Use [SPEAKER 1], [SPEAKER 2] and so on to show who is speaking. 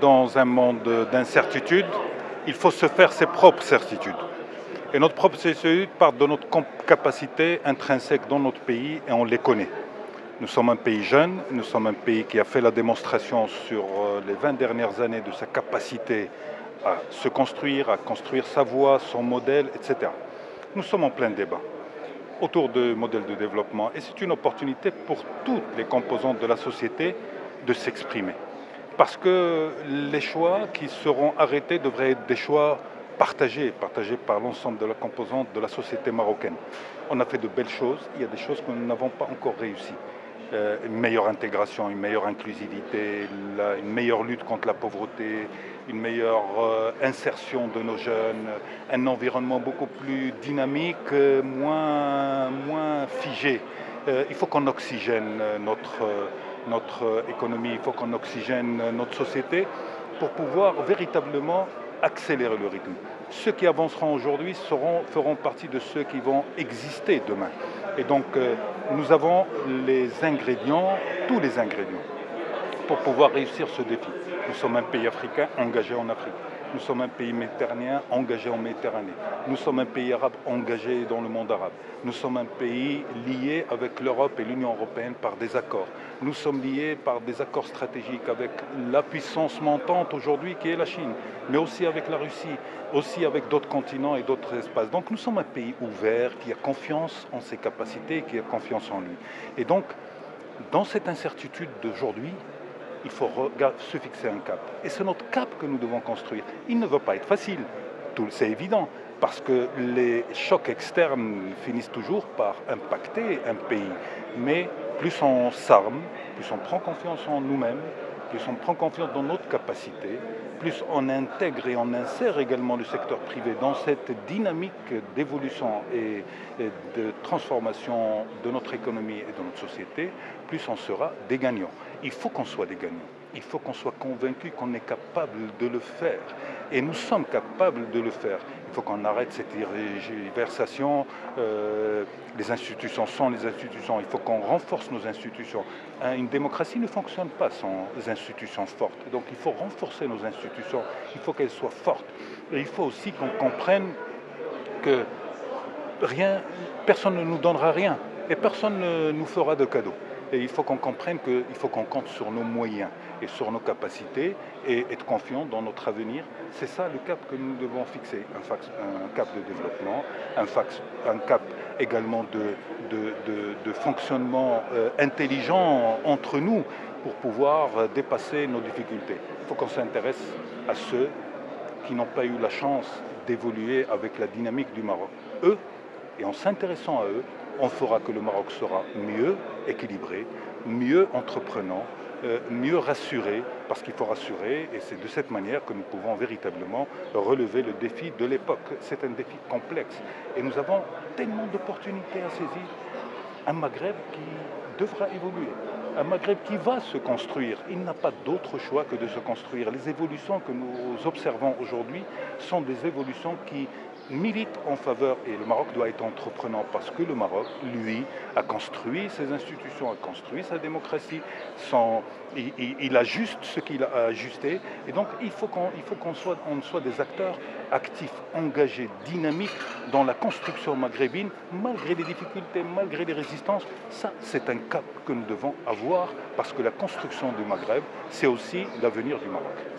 [SPEAKER 1] Dans un monde d'incertitude, il faut se faire ses propres certitudes. Et notre propre certitude part de notre capacité intrinsèque dans notre pays et on les connaît. Nous sommes un pays jeune, nous sommes un pays qui a fait la démonstration sur les 20 dernières années de sa capacité à se construire, à construire sa voie, son modèle, etc. Nous sommes en plein débat autour de modèles de développement et c'est une opportunité pour toutes les composantes de la société de s'exprimer. Parce que les choix qui seront arrêtés devraient être des choix partagés par l'ensemble de la composante de la société marocaine. On a fait de belles choses, il y a des choses que nous n'avons pas encore réussies. Une meilleure intégration, une meilleure inclusivité, une meilleure lutte contre la pauvreté, une meilleure insertion de nos jeunes, un environnement beaucoup plus dynamique, moins figé. Il faut qu'on oxygène notre économie, il faut qu'on oxygène notre société pour pouvoir véritablement accélérer le rythme. Ceux qui avanceront aujourd'hui feront partie de ceux qui vont exister demain. Et donc nous avons les ingrédients, tous les ingrédients, pour pouvoir réussir ce défi. Nous sommes un pays africain engagé en Afrique. Nous sommes un pays méditerranéen engagé en Méditerranée. Nous sommes un pays arabe engagé dans le monde arabe. Nous sommes un pays lié avec l'Europe et l'Union européenne par des accords. Nous sommes liés par des accords stratégiques avec la puissance montante aujourd'hui qui est la Chine, mais aussi avec la Russie, aussi avec d'autres continents et d'autres espaces. Donc nous sommes un pays ouvert qui a confiance en ses capacités, qui a confiance en lui. Et donc, dans cette incertitude d'aujourd'hui, il faut se fixer un cap. Et c'est notre cap que nous devons construire. Il ne va pas être facile, c'est évident, parce que les chocs externes finissent toujours par impacter un pays. Mais plus on s'arme, plus on prend confiance en nous-mêmes, plus on prend confiance dans notre capacité, plus on intègre et on insère également le secteur privé dans cette dynamique d'évolution et de transformation de notre économie et de notre société, plus on sera des gagnants. Il faut qu'on soit des gagnants. Il faut qu'on soit convaincu qu'on est capable de le faire. Et nous sommes capables de le faire. Il faut qu'on arrête cette tergiversation. Les institutions sont les institutions. Il faut qu'on renforce nos institutions. Une démocratie ne fonctionne pas sans institutions fortes. Donc il faut renforcer nos institutions. Il faut qu'elles soient fortes. Et il faut aussi qu'on comprenne que personne ne nous donnera rien. Et personne ne nous fera de cadeaux. Et il faut qu'on comprenne qu'il faut qu'on compte sur nos moyens et sur nos capacités et être confiant dans notre avenir. C'est ça le cap que nous devons fixer, un cap de développement, un cap également de fonctionnement intelligent entre nous pour pouvoir dépasser nos difficultés. Il faut qu'on s'intéresse à ceux qui n'ont pas eu la chance d'évoluer avec la dynamique du Maroc. Eux, et en s'intéressant à eux, on fera que le Maroc sera mieux équilibré, mieux entreprenant, mieux rassuré, parce qu'il faut rassurer, et c'est de cette manière que nous pouvons véritablement relever le défi de l'époque. C'est un défi complexe, et nous avons tellement d'opportunités à saisir. Un Maghreb qui devra évoluer, un Maghreb qui va se construire. Il n'a pas d'autre choix que de se construire. Les évolutions que nous observons aujourd'hui sont des évolutions qui militent en faveur, et le Maroc doit être entreprenant parce que le Maroc, lui, a construit ses institutions, a construit sa démocratie, il ajuste ce qu'il a ajusté, et donc il faut qu'on soit des acteurs actifs, engagés, dynamiques dans la construction maghrébine, malgré les difficultés, malgré les résistances. Ça, c'est un cap que nous devons avoir, parce que la construction du Maghreb, c'est aussi l'avenir du Maroc.